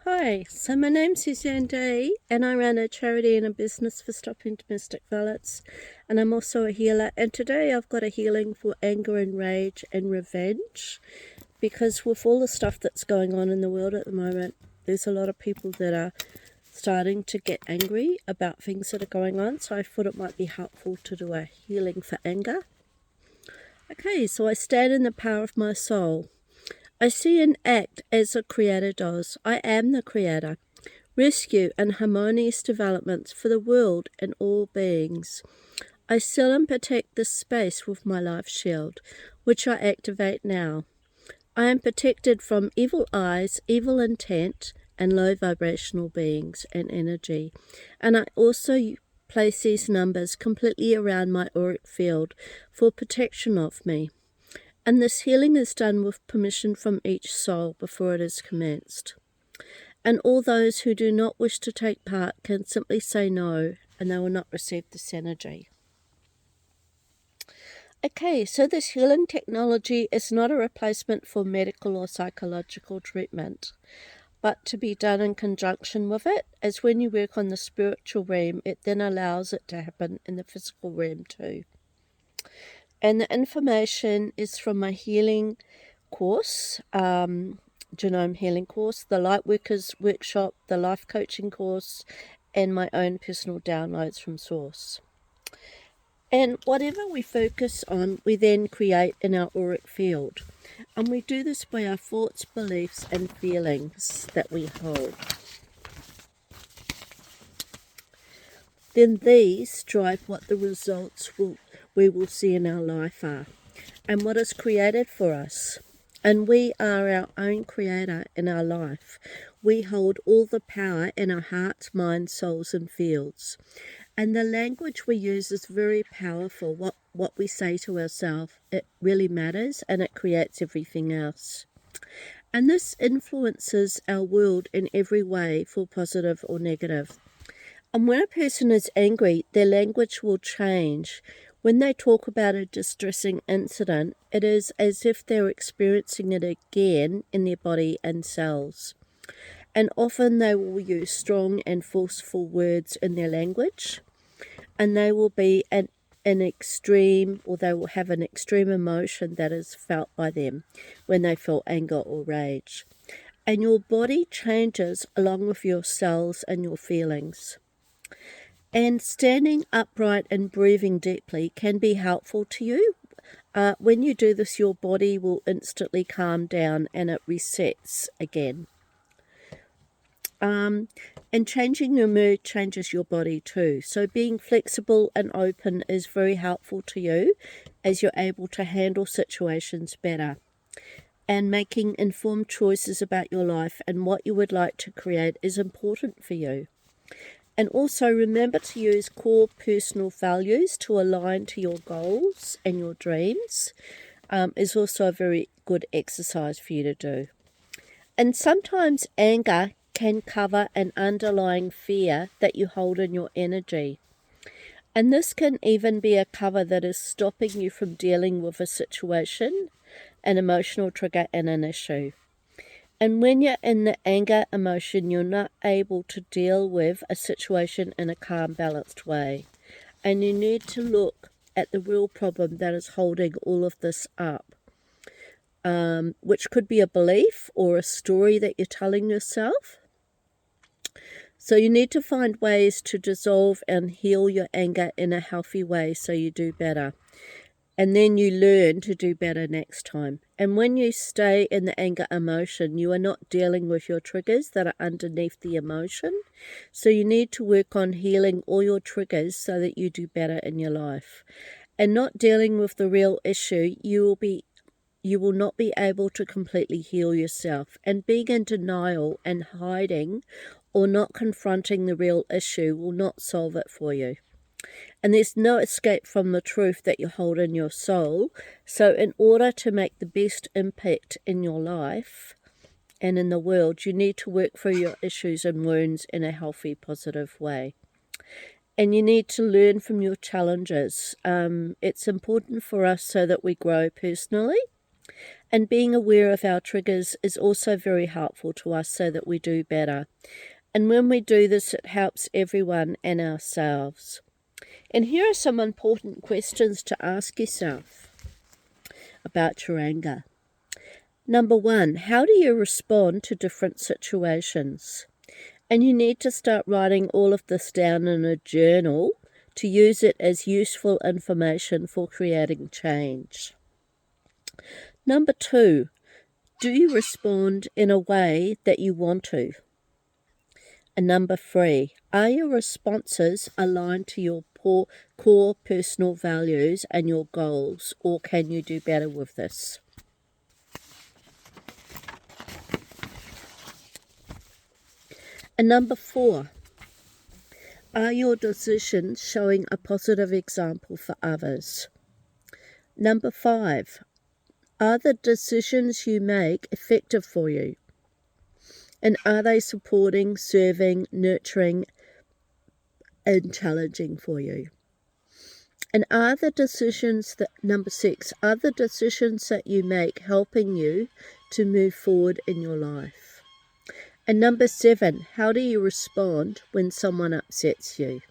Hi, so my name's Suzanne Day, and I run a charity and a business for stopping domestic violence, and I'm also a healer. And today I've got a healing for anger and rage and revenge, because with all the stuff that's going on in the world at the moment, there's a lot of people that are starting to get angry about things that are going on, so I thought it might be helpful to do a healing for anger. Okay, so I stand in the power of my soul. I see and act as a creator does. I am the creator. Rescue and harmonious developments for the world and all beings. I seal and protect this space with my life shield, which I activate now. I am protected from evil eyes, evil intent, and low vibrational beings and energy. And I also place these numbers completely around my auric field for protection of me. And this healing is done with permission from each soul before it is commenced. And all those who do not wish to take part can simply say no, and they will not receive this energy. Okay, so this healing technology is not a replacement for medical or psychological treatment, but to be done in conjunction with it, as when you work on the spiritual realm, it then allows it to happen in the physical realm too. And the information is from my healing course, Genome Healing course, the Lightworkers Workshop, the Life Coaching course, and my own personal downloads from Source. And whatever we focus on, we then create in our auric field. And we do this by our thoughts, beliefs, and feelings that we hold. Then these drive what the results we will see in our life are, and what is created for us. And we are our own creator in our life. We hold all the power in our hearts, minds, souls, and fields. And the language we use is very powerful. What we say to ourselves, it really matters, and it creates everything else. And this influences our world in every way, for positive or negative. And when a person is angry, their language will change. When they talk about a distressing incident, it is as if they're experiencing it again in their body and cells. And often they will use strong and forceful words in their language, and they will be an extreme, or they will have an extreme emotion that is felt by them when they feel anger or rage. And your body changes along with your cells and your feelings. And standing upright and breathing deeply can be helpful to you. When you do this, your body will instantly calm down and it resets again. And changing your mood changes your body too. So being flexible and open is very helpful to you, as you're able to handle situations better. And making informed choices about your life and what you would like to create is important for you. And also remember to use core personal values to align to your goals and your dreams. Is also a very good exercise for you to do. And sometimes anger can cover an underlying fear that you hold in your energy. And this can even be a cover that is stopping you from dealing with a situation, an emotional trigger, and an issue. And when you're in the anger emotion, you're not able to deal with a situation in a calm, balanced way. And you need to look at the real problem that is holding all of this up, which could be a belief or a story that you're telling yourself. So you need to find ways to dissolve and heal your anger in a healthy way so you do better. And then you learn to do better next time. And when you stay in the anger emotion, you are not dealing with your triggers that are underneath the emotion. So you need to work on healing all your triggers so that you do better in your life. And not dealing with the real issue, you will not be able to completely heal yourself. And being in denial and hiding or not confronting the real issue will not solve it for you. And there's no escape from the truth that you hold in your soul. So in order to make the best impact in your life and in the world, you need to work through your issues and wounds in a healthy, positive way. And you need to learn from your challenges. It's important for us so that we grow personally And being aware of our triggers is also very helpful to us so that we do better. And when we do this, it helps everyone and ourselves. And here are some important questions to ask yourself about your anger. Number 1, how do you respond to different situations? And you need to start writing all of this down in a journal to use it as useful information for creating change. Number 2, do you respond in a way that you want to? And number 3, are your responses aligned to your core personal values and your goals, or can you do better with this? And number 4, are your decisions showing a positive example for others? Number 5, are the decisions you make effective for you? And are they supporting, serving, nurturing, and challenging for you? And are the decisions number 6, are the decisions that you make helping you to move forward in your life? And number 7, how do you respond when someone upsets you?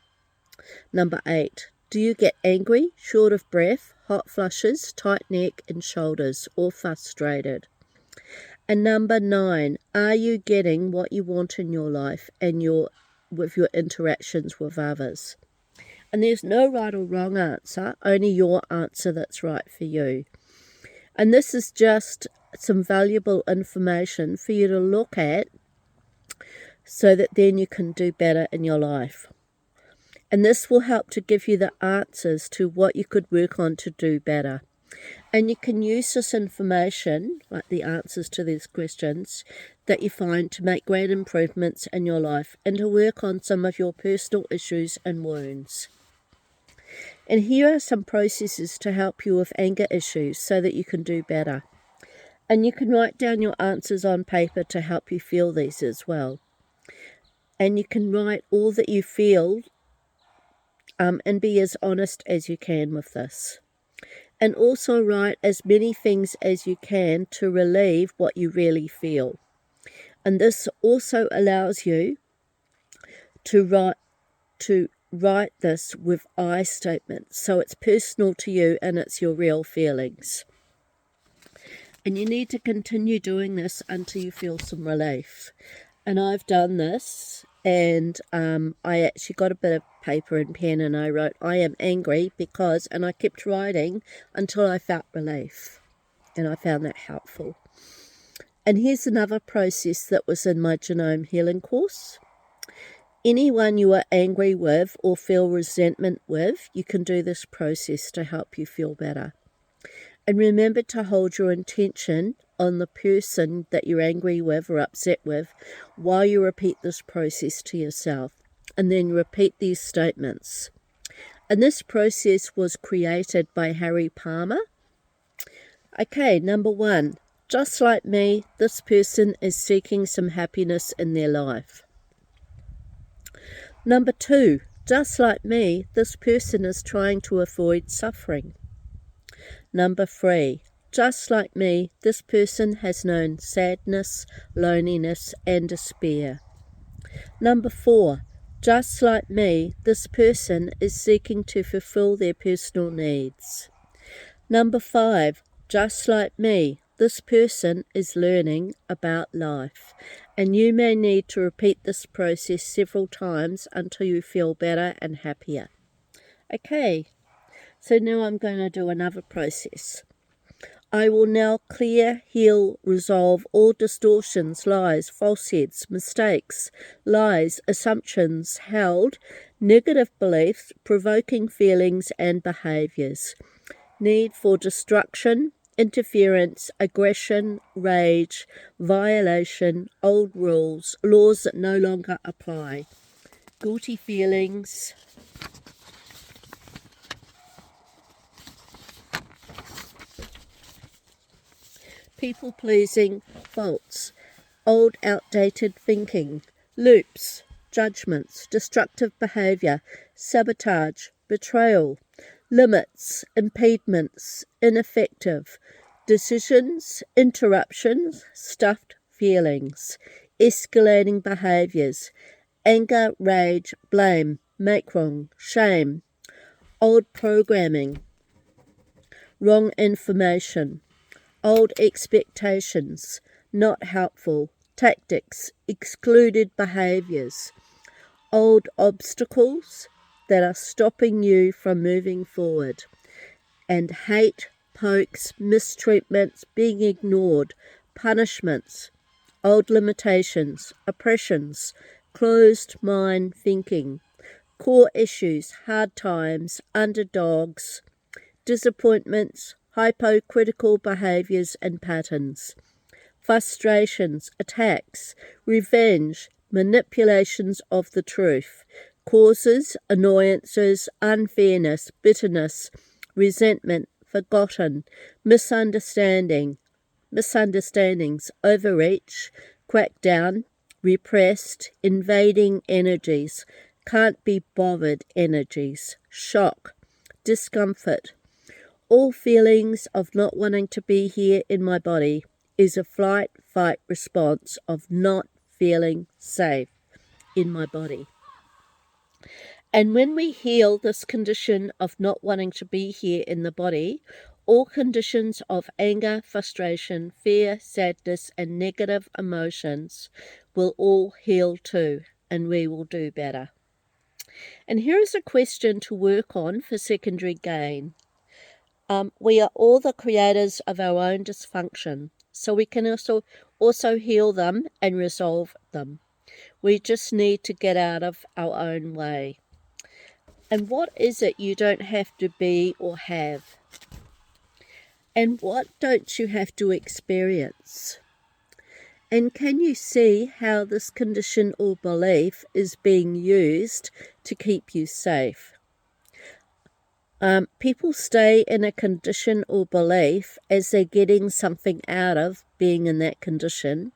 Number 8, do you get angry, short of breath, hot flushes, tight neck and shoulders, or frustrated? And number 9, are you getting what you want in your life and with your interactions with others? And there's no right or wrong answer, only your answer that's right for you. And this is just some valuable information for you to look at so that then you can do better in your life. And this will help to give you the answers to what you could work on to do better. And you can use this information, like the answers to these questions, that you find to make great improvements in your life and to work on some of your personal issues and wounds. And here are some processes to help you with anger issues so that you can do better. And you can write down your answers on paper to help you feel these as well. And you can write all that you feel and be as honest as you can with this. And also write as many things as you can to relieve what you really feel. And this also allows you to write this with I statements. So it's personal to you and it's your real feelings. And you need to continue doing this until you feel some relief. And I've done this, and I actually got a bit of paper and pen and I wrote, I am angry because, and I kept writing until I felt relief. And I found that helpful. And here's another process that was in my Genome Healing course. Anyone you are angry with or feel resentment with, you can do this process to help you feel better. And remember to hold your intention on the person that you're angry with or upset with while you repeat this process to yourself. And then repeat these statements. And this process was created by Harry Palmer. Okay, number 1. Just like me, this person is seeking some happiness in their life. Number 2. Just like me, this person is trying to avoid suffering. Number 3. Just like me, this person has known sadness, loneliness, and despair. Number 4. Just like me, this person is seeking to fulfill their personal needs. Number 5. Just like me, this person is learning about life. And you may need to repeat this process several times until you feel better and happier. Okay. So now I'm going to do another process. I will now clear, heal, resolve all distortions, lies, falsehoods, mistakes, lies, assumptions, held, negative beliefs, provoking feelings and behaviours, need for destruction, interference, aggression, rage, violation, old rules, laws that no longer apply, guilty feelings, people-pleasing, faults, old outdated thinking, loops, judgments, destructive behaviour, sabotage, betrayal, limits, impediments, ineffective, decisions, interruptions, stuffed feelings, escalating behaviours, anger, rage, blame, make wrong, shame, old programming, wrong information, old expectations, not helpful, tactics, excluded behaviours, old obstacles that are stopping you from moving forward, and hate, pokes, mistreatments, being ignored, punishments, old limitations, oppressions, closed mind thinking, core issues, hard times, underdogs, disappointments, hypocritical behaviours and patterns, frustrations, attacks, revenge, manipulations of the truth, causes, annoyances, unfairness, bitterness, resentment, forgotten, misunderstandings, overreach, crackdown, repressed, invading energies, can't be bothered energies, shock, discomfort. All feelings of not wanting to be here in my body is a fight response of not feeling safe in my body. And when we heal this condition of not wanting to be here in the body, all conditions of anger, frustration, fear, sadness, and negative emotions will all heal too, and we will do better. And here is a question to work on for secondary gain. We are all the creators of our own dysfunction, so we can also heal them and resolve them. We just need to get out of our own way. And what is it you don't have to be or have? And what don't you have to experience? And can you see how this condition or belief is being used to keep you safe? People stay in a condition or belief as they're getting something out of being in that condition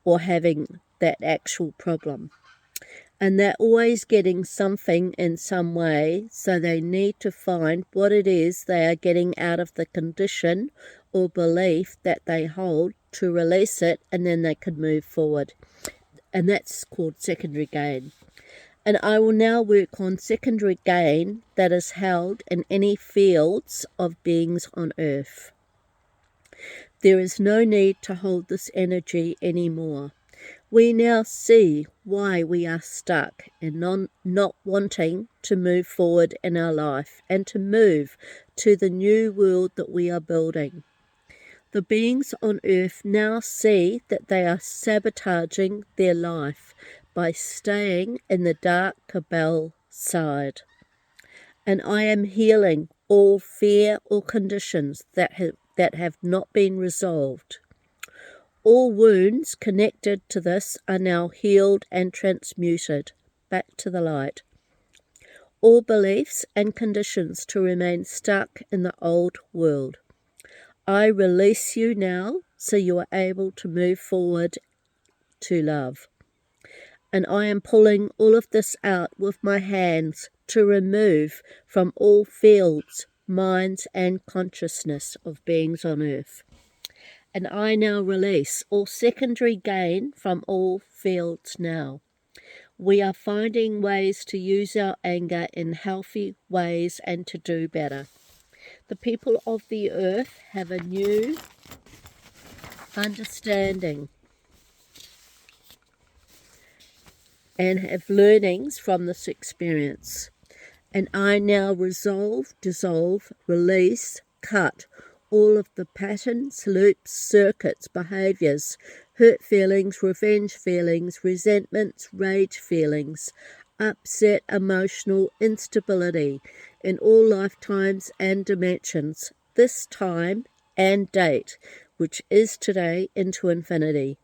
or having that actual problem. And they're always getting something in some way, so they need to find what it is they are getting out of the condition or belief that they hold to release it, and then they can move forward. And that's called secondary gain. And I will now work on secondary gain that is held in any fields of beings on earth. There is no need to hold this energy anymore. We now see why we are stuck and not wanting to move forward in our life and to move to the new world that we are building. The beings on earth now see that they are sabotaging their life by staying in the dark Cabal side. And I am healing all fear or conditions that have not been resolved. All wounds connected to this are now healed and transmuted back to the light. All beliefs and conditions to remain stuck in the old world. I release you now so you are able to move forward to love. And I am pulling all of this out with my hands to remove from all fields, minds, and consciousness of beings on earth. And I now release all secondary gain from all fields now. We are finding ways to use our anger in healthy ways and to do better. The people of the earth have a new understanding and have learnings from this experience. And I now dissolve, release, cut all of the patterns, loops, circuits, behaviours, hurt feelings, revenge feelings, resentments, rage feelings, upset, emotional instability in all lifetimes and dimensions, this time and date, which is today into infinity.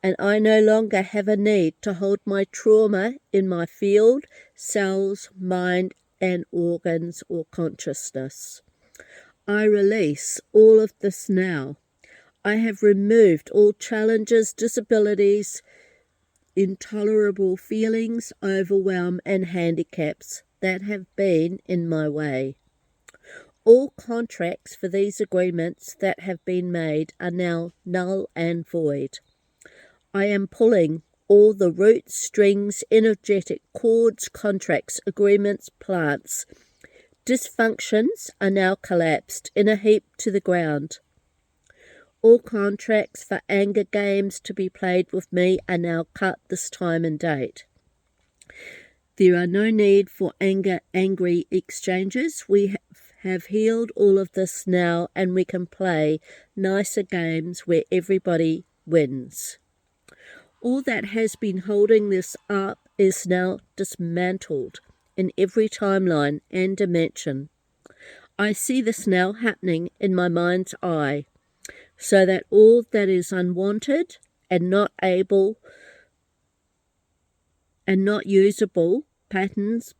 And I no longer have a need to hold my trauma in my field, cells, mind, and organs or consciousness. I release all of this now. I have removed all challenges, disabilities, intolerable feelings, overwhelm, and handicaps that have been in my way. All contracts for these agreements that have been made are now null and void. I am pulling all the roots, strings, energetic cords, contracts, agreements, plants. Dysfunctions are now collapsed in a heap to the ground. All contracts for anger games to be played with me are now cut this time and date. There are no need for angry exchanges. We have healed all of this now, and we can play nicer games where everybody wins. All that has been holding this up is now dismantled in every timeline and dimension. I see this now happening in my mind's eye, so that all that is unwanted and not able and not usable, patterns,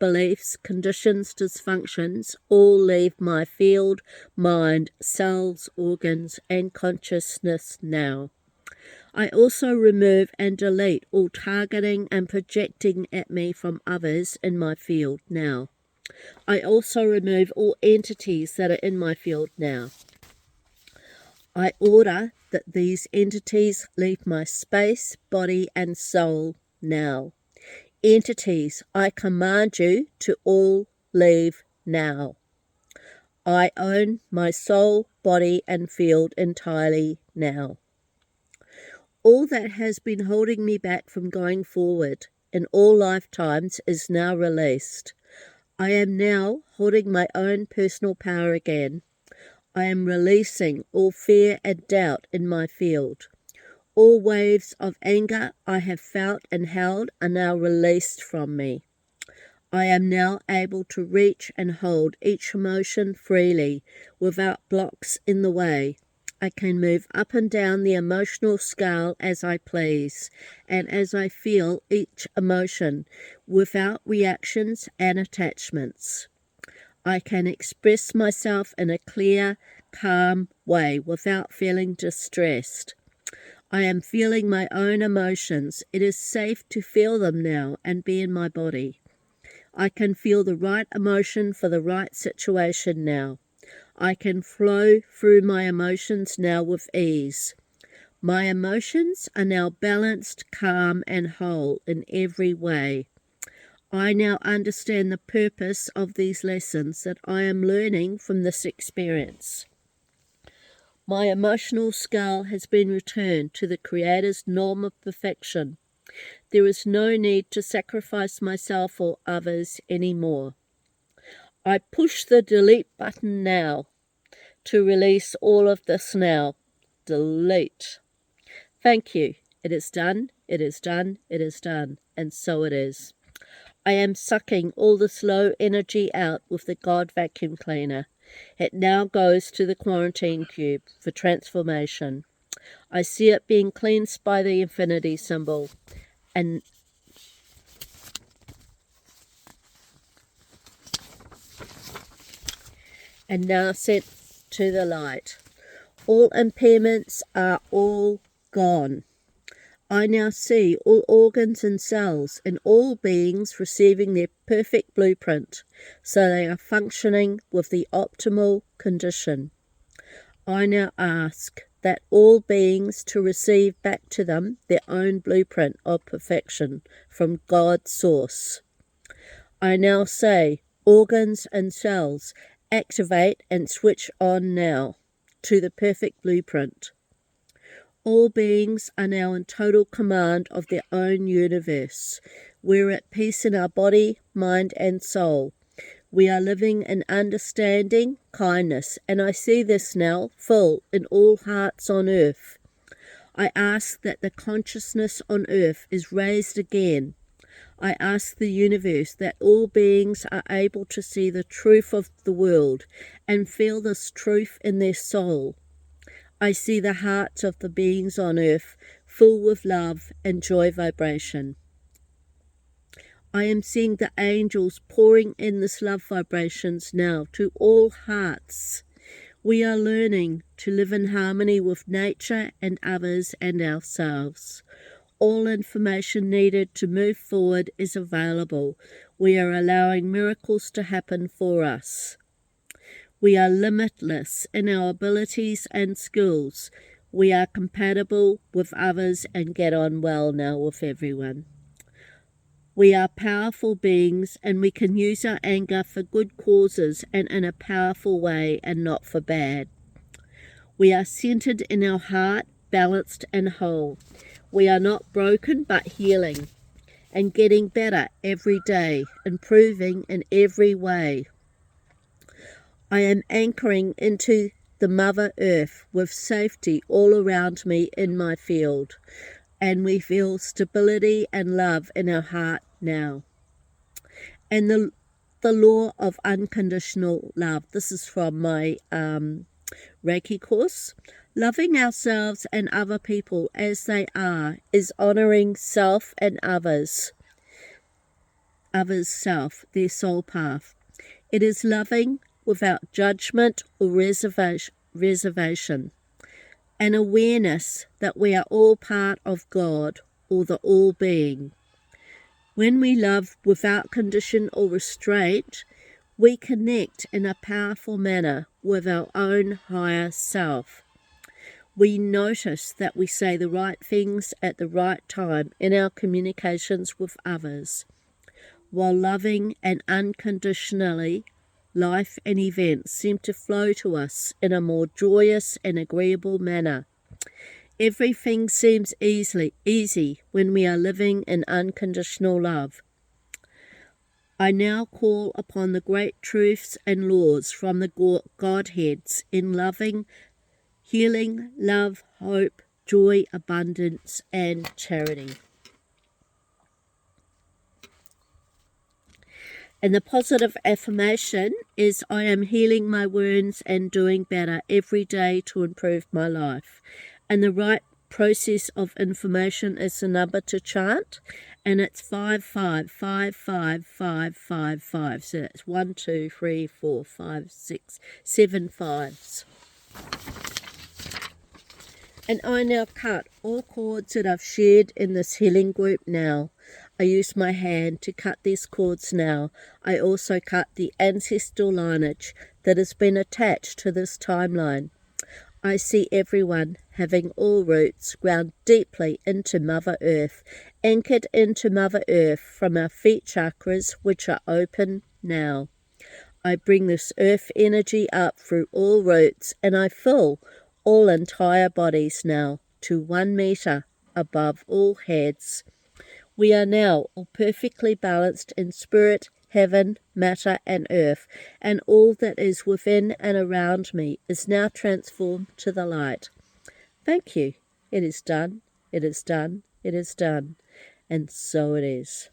beliefs, conditions, dysfunctions, all leave my field, mind, cells, organs, and consciousness now. I also remove and delete all targeting and projecting at me from others in my field now. I also remove all entities that are in my field now. I order that these entities leave my space, body, and soul now. Entities, I command you to all leave now. I own my soul, body, and field entirely now. All that has been holding me back from going forward in all lifetimes is now released. I am now holding my own personal power again. I am releasing all fear and doubt in my field. All waves of anger I have felt and held are now released from me. I am now able to reach and hold each emotion freely without blocks in the way. I can move up and down the emotional scale as I please, and as I feel each emotion without reactions and attachments. I can express myself in a clear, calm way without feeling distressed. I am feeling my own emotions. It is safe to feel them now and be in my body. I can feel the right emotion for the right situation now. I can flow through my emotions now with ease. My emotions are now balanced, calm, and whole in every way. I now understand the purpose of these lessons that I am learning from this experience. My emotional scale has been returned to the Creator's norm of perfection. There is no need to sacrifice myself or others anymore. I push the delete button now to release all of this now. Delete. Thank you. It is done, it is done, it is done, and so it is. I am sucking all this low energy out with the God vacuum cleaner. It now goes to the quarantine cube for transformation. I see it being cleansed by the infinity symbol and now sent to the light. All impairments are all gone. I now see all organs and cells in all beings receiving their perfect blueprint, so they are functioning with the optimal condition. I now ask that all beings to receive back to them their own blueprint of perfection from God's source. I now say, organs and cells, activate and switch on now to the perfect blueprint. All beings are now in total command of their own universe. We're at peace in our body, mind, and soul. We are living in understanding, kindness, and I see this now full in all hearts on earth. I ask that the consciousness on earth is raised again. I ask the universe that all beings are able to see the truth of the world and feel this truth in their soul. I see the hearts of the beings on earth full with love and joy vibration. I am seeing the angels pouring in this love vibrations now to all hearts. We are learning to live in harmony with nature and others and ourselves. All information needed to move forward is available. We are allowing miracles to happen for us. We are limitless in our abilities and skills. We are compatible with others and get on well now with everyone. We are powerful beings, and we can use our anger for good causes and in a powerful way and not for bad. We are centered in our heart, balanced and whole. We are not broken but healing and getting better every day, improving in every way. I am anchoring into the Mother Earth with safety all around me in my field, and we feel stability and love in our heart now. And the law of unconditional love. This is from my Reiki course. Loving ourselves and other people as they are is honouring self and others' self, their soul path. It is loving without judgment or reservation. An awareness that we are all part of God or the all-being. When we love without condition or restraint, we connect in a powerful manner with our own higher self. We notice that we say the right things at the right time in our communications with others. While loving and unconditionally, life and events seem to flow to us in a more joyous and agreeable manner. Everything seems easy when we are living in unconditional love. I now call upon the great truths and laws from the Godheads in loving, healing, love, hope, joy, abundance, and charity. And the positive affirmation is, I am healing my wounds and doing better every day to improve my life. And the right process of information is the number to chant, and it's 55555555. So that's 1, 2, 3, 4, 5, 6, 7 fives. And I now cut all cords that I've shared in this healing group now. I use my hand to cut these cords now. I also cut the ancestral lineage that has been attached to this timeline. I see everyone having all roots ground deeply into Mother Earth, anchored into Mother Earth from our feet chakras, which are open now. I bring this earth energy up through all roots, and I fill all entire bodies now to 1 meter above all heads. We are now all perfectly balanced in spirit, heaven, matter, and earth, and all that is within and around me is now transformed to the light. Thank you. It is done. It is done. It is done. And so it is.